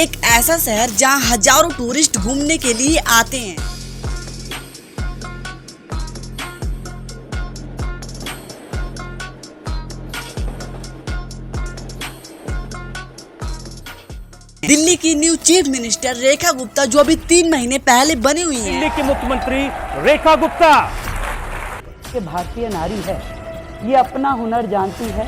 एक ऐसा शहर जहां हजारों टूरिस्ट घूमने के लिए आते हैं। दिल्ली की new chief minister Rekha Gupta जो अभी 3 महीने पहले बनी हुई हैं। दिल्ली की मुख्यमंत्री रेखा गुप्ता ये भारतीय नारी है, ये अपना हुनर जानती है,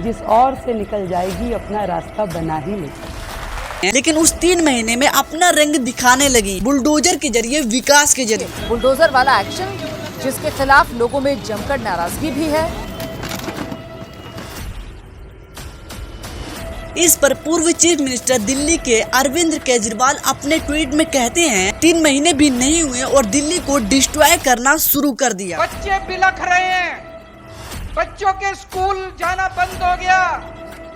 जिस ओर से निकल जाएगी अपना रास्ता बना ही लेगी। लेकिन उस 3 महीने में अपना रंग दिखाने लगी, बुलडोजर के जरिए, विकास के जरिए। बुलडोजर वाला एक्शन जिसके खिलाफ लोगों में जमकर नाराजगी भी है। इस पर पूर्व चीफ मिनिस्टर दिल्ली के अरविंद केजरीवाल अपने ट्वीट में कहते हैं 3 महीने भी नहीं हुए और दिल्ली को डिस्ट्रॉय करना शुरू कर दिया। बच्चे बिलख रहे हैं, बच्चों के स्कूल जाना बंद हो गया,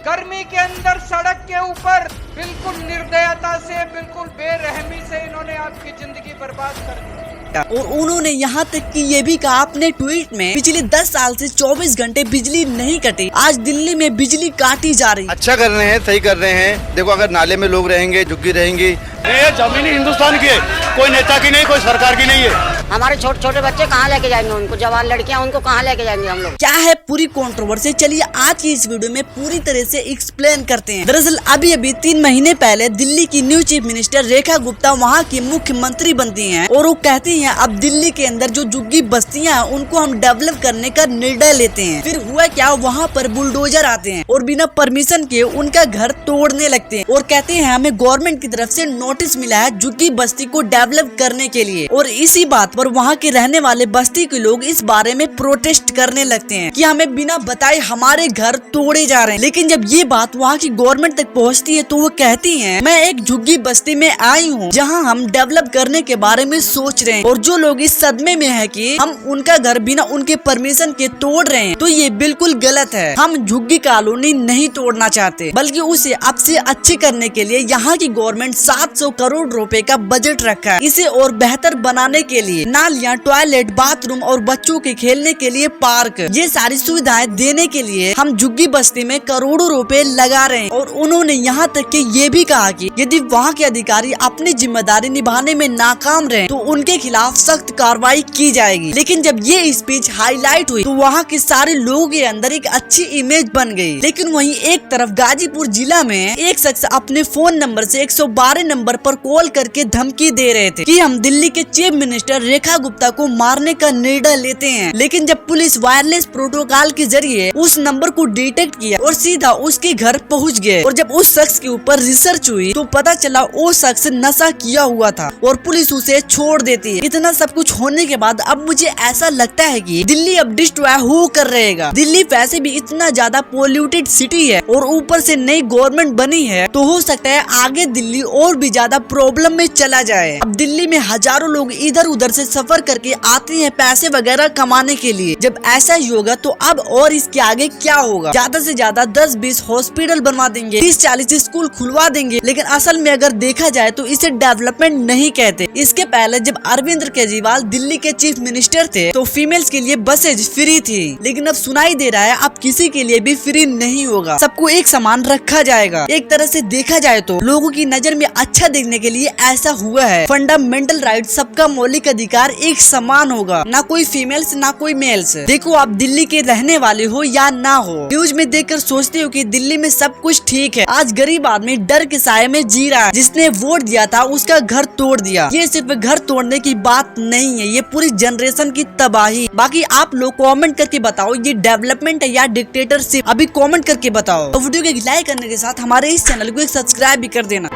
गर्मी के अंदर सड़क के ऊपर बिल्कुल निर्दयता से, बिल्कुल बेरहमी से इन्होंने आपकी जिंदगी बर्बाद कर दी। और उन्होंने यहाँ तक कि ये भी कहा अपने ट्वीट में, पिछले 10 साल से 24 घंटे बिजली नहीं कटी, आज दिल्ली में बिजली काटी जा रही। अच्छा कर रहे हैं, सही कर रहे हैं। देखो अगर नाले में लोग रहेंगे, झुग्गी रहेंगी। ये जमीन हिंदुस्तान की है, कोई नेता की नहीं, कोई सरकार की नहीं है। हमारे छोटे छोटे बच्चे कहाँ लेके जाएंगे उनको, जवान लड़कियां उनको कहाँ लेके जाएंगे हम लोग। क्या है पूरी कंट्रोवर्सी, चलिए आज की इस वीडियो में पूरी तरह से एक्सप्लेन करते हैं। दरअसल अभी 3 महीने पहले दिल्ली की new chief minister Rekha Gupta वहाँ की मुख्यमंत्री बनती हैं और वो कहती हैं अब दिल्ली के अंदर जो झुग्गी बस्तियां हैं उनको हम डेवलप करने का निर्णय लेते हैं। फिर हुआ क्या, वहाँ पर बुलडोजर आते हैं और बिना परमिशन के उनका घर तोड़ने लगते हैं और कहते हैं हमें गवर्नमेंट की तरफ से नोटिस मिला है झुग्गी बस्ती को डेवलप करने के लिए। और इसी बात पर वहाँ के रहने वाले बस्ती के लोग इस बारे में प्रोटेस्ट करने लगते हैं कि हमें बिना बताए हमारे घर तोड़े जा रहे हैं। लेकिन जब ये बात वहाँ की गवर्नमेंट तक पहुँचती है तो वो कहती है मैं एक झुग्गी बस्ती में आई हूँ जहाँ हम डेवलप करने के बारे में सोच रहे हैं और जो लोग इस सदमे में है कि हम उनका घर बिना उनके परमिशन के तोड़ रहे हैं तो ये बिल्कुल गलत है। हम झुग्गी कॉलोनी नहीं तोड़ना चाहते बल्कि उसे अब से अच्छे करने के लिए यहाँ की गवर्नमेंट 700 करोड़ रुपए का बजट रखा है। इसे और बेहतर बनाने के लिए नालियाँ, टॉयलेट, बाथरूम और बच्चों के खेलने के लिए पार्क, ये सारी सुविधाएं देने के लिए हम झुग्गी बस्ती में करोड़ों रुपए लगा रहे हैं। और उन्होंने यहाँ तक कि ये भी कहा कि यदि वहाँ के अधिकारी अपनी जिम्मेदारी निभाने में नाकाम रहे तो उनके खिलाफ सख्त कार्रवाई की जाएगी। लेकिन जब ये स्पीच हाईलाइट हुई तो वहाँ के सारे लोगों के अंदर एक अच्छी इमेज बन गई। लेकिन वहीं एक तरफ गाजीपुर जिला में एक शख्स अपने फोन नंबर से 112 नंबर पर कॉल करके धमकी दे रहे थे कि हम दिल्ली के चीफ मिनिस्टर रेखा गुप्ता को मारने का निर्णय लेते हैं। लेकिन जब पुलिस वायरलेस प्रोटोकॉल के जरिए उस नंबर को डिटेक्ट किया और सीधा उसके घर पहुँच गए और जब उस शख्स के ऊपर रिसर्च हुई तो पता चला वो शख्स नशा किया हुआ था और पुलिस उसे छोड़ देती है। इतना सब कुछ होने के बाद अब मुझे ऐसा लगता है कि दिल्ली अब डिस्ट्रॉय हो कर रहेगा। दिल्ली वैसे भी इतना ज्यादा पोल्यूटेड सिटी है और ऊपर से नई गवर्नमेंट बनी है तो हो सकता है आगे दिल्ली और भी ज्यादा प्रॉब्लम में चला जाए। अब दिल्ली में हजारों लोग इधर उधर से सफर करके आते हैं पैसे वगैरह कमाने के लिए। जब ऐसा ही होगा तो अब और इसके आगे क्या होगा, ज्यादा से ज्यादा 10-20 हॉस्पिटल बनवा देंगे, 30-40 स्कूल खुलवा देंगे। लेकिन असल में अगर देखा जाए तो इसे डेवलपमेंट नहीं कहते। इसके पहले जब अरविंद केजरीवाल दिल्ली के चीफ मिनिस्टर थे तो फीमेल्स के लिए बसेज फ्री थी। लेकिन अब सुनाई दे रहा है अब किसी के लिए भी फ्री नहीं होगा, सबको एक समान रखा जाएगा। एक तरह से देखा जाए तो लोगों की नजर में अच्छा देखने के लिए ऐसा हुआ है। फंडामेंटल राइट, सबका मौलिक अधिकार एक समान होगा, ना कोई फीमेल्स ना कोई मेल्स। देखो आप दिल्ली के रहने वाले हो या ना हो, न्यूज में देखकर सोचते हो कि दिल्ली में सब कुछ ठीक है। आज गरीब आदमी डर के साये में जी रहा है। जिसने वोट दिया था उसका घर तोड़ दिया। ये सिर्फ घर तोड़ने की बात नहीं है, ये पूरी जनरेशन की तबाही। बाकी आप लोग कमेंट करके बताओ ये डेवलपमेंट है या डिक्टेटरशिप, अभी कमेंट करके बताओ। तो वीडियो को लाइक करने के साथ हमारे इस चैनल को एक सब्सक्राइब भी कर देना।